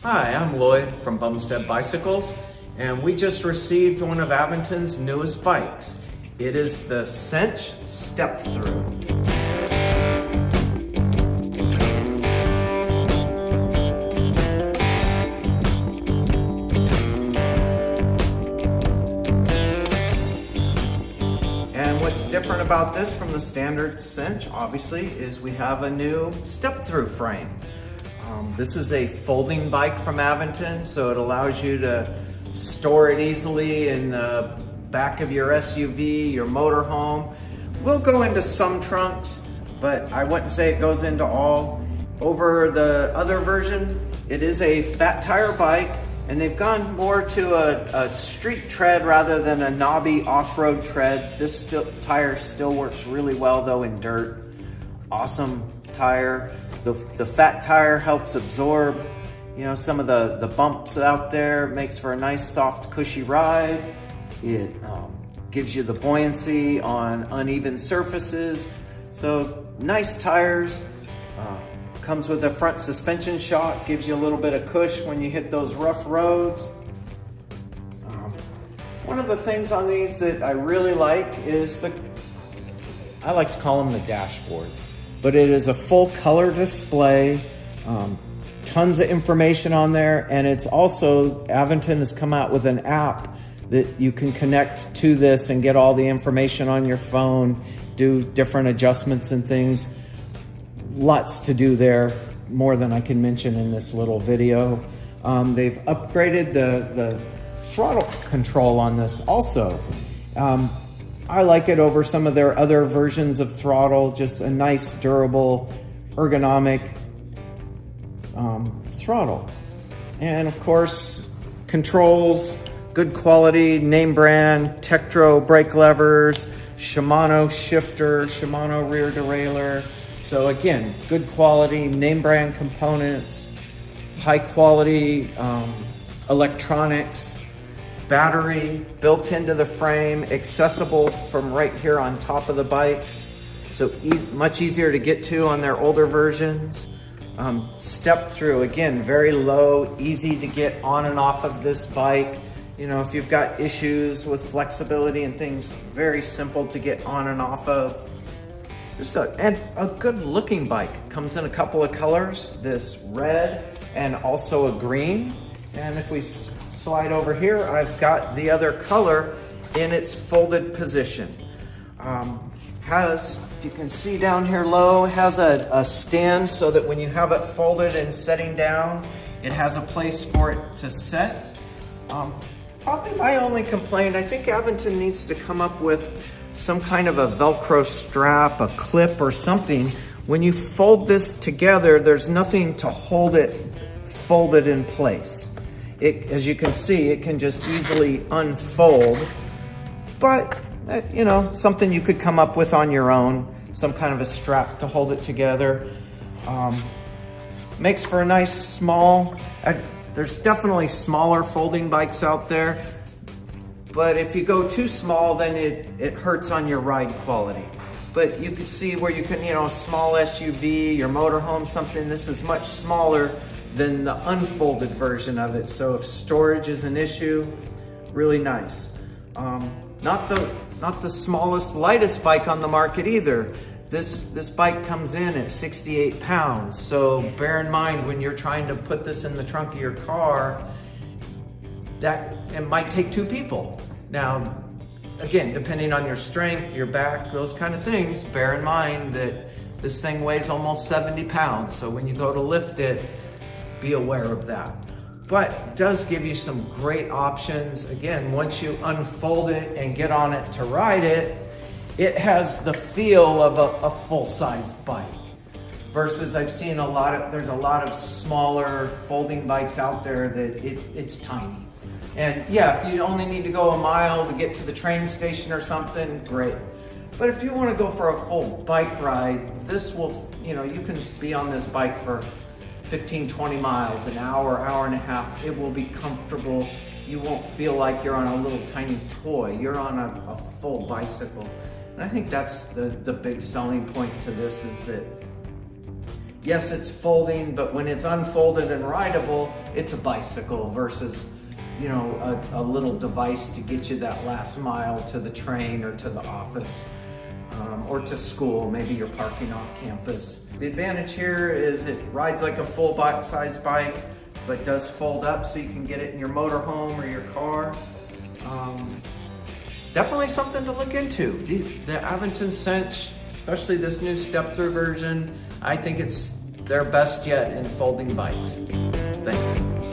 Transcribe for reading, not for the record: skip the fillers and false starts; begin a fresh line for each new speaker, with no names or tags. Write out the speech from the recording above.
Hi, I'm Lloyd from Bumstead Bicycles, and we just received one of Aventon's newest bikes. It is the Sinch Step-Through. And what's different about this from the standard Sinch, obviously, is we have a new step-through frame. This is a folding bike from Aventon, so it allows you to store it easily in the back of your SUV, your motorhome. We'll go into some trunks, but I wouldn't say it goes into all. Over the other version, it is a fat tire bike, and they've gone more to a street tread rather than a knobby off-road tread. This tire still works really well though in dirt. Awesome tire. The fat tire helps absorb, some of the bumps out there. Makes for a nice, soft, cushy ride. It gives you the buoyancy on uneven surfaces. So nice tires. Comes with a front suspension shock. Gives you a little bit of cush when you hit those rough roads. One of the things on these that I really like is I like to call them the dashboard. But it is a full color display, tons of information on there, and it's also, Aventon has come out with an app that you can connect to this and get all the information on your phone, do different adjustments and things. Lots to do there, more than I can mention in this little video. They've upgraded the throttle control on this also. I like it over some of their other versions of throttle, just a nice, durable, ergonomic throttle. And of course, controls, good quality, name brand, Tektro brake levers, Shimano shifter, Shimano rear derailleur. So again, good quality, name brand components, high quality electronics, battery built into the frame, accessible from right here on top of the bike. So much easier to get to on their older versions. Step through, again, very low, easy to get on and off of this bike. If you've got issues with flexibility and things, very simple to get on and off of. And a good looking bike. Comes in a couple of colors, this red and also a green. And if we slide over here, I've got the other color in its folded position. Has, if you can see down here low, has a stand so that when you have it folded and setting down, it has a place for it to set. Probably my only complaint, I think Aventon needs to come up with some kind of a Velcro strap, a clip or something. When you fold this together, there's nothing to hold it folded in place. As you can see, it can just easily unfold, but something you could come up with on your own, some kind of a strap to hold it together. Makes for a nice small, there's definitely smaller folding bikes out there, but if you go too small, then it hurts on your ride quality. But you can see where you can, a small SUV, your motorhome, something, this is much smaller than the unfolded version of it. So if storage is an issue, really nice. Not the smallest, lightest bike on the market either. This bike comes in at 68 pounds. So bear in mind when you're trying to put this in the trunk of your car, that it might take two people. Now, again, depending on your strength, your back, those kind of things, bear in mind that this thing weighs almost 70 pounds. So when you go to lift it, be aware of that. But it does give you some great options. Again, once you unfold it and get on it to ride it, it has the feel of a full-size bike. Versus I've seen there's a lot of smaller folding bikes out there that it's tiny. And yeah, if you only need to go a mile to get to the train station or something, great. But if you want to go for a full bike ride, this will, you can be on this bike for 15, 20 miles, an hour, hour and a half. It will be comfortable. You won't feel like you're on a little tiny toy. You're on a full bicycle. And I think that's the big selling point to this, is that yes, it's folding, but when it's unfolded and rideable, it's a bicycle versus, you know, a little device to get you that last mile to the train or to the office or to school. Maybe you're parking off campus. The advantage here is it rides like a full size bike, but does fold up so you can get it in your motorhome or your car. Definitely something to look into. The Aventon Sinch, especially this new Step-Thru version, I think it's their best yet in folding bikes. Thanks.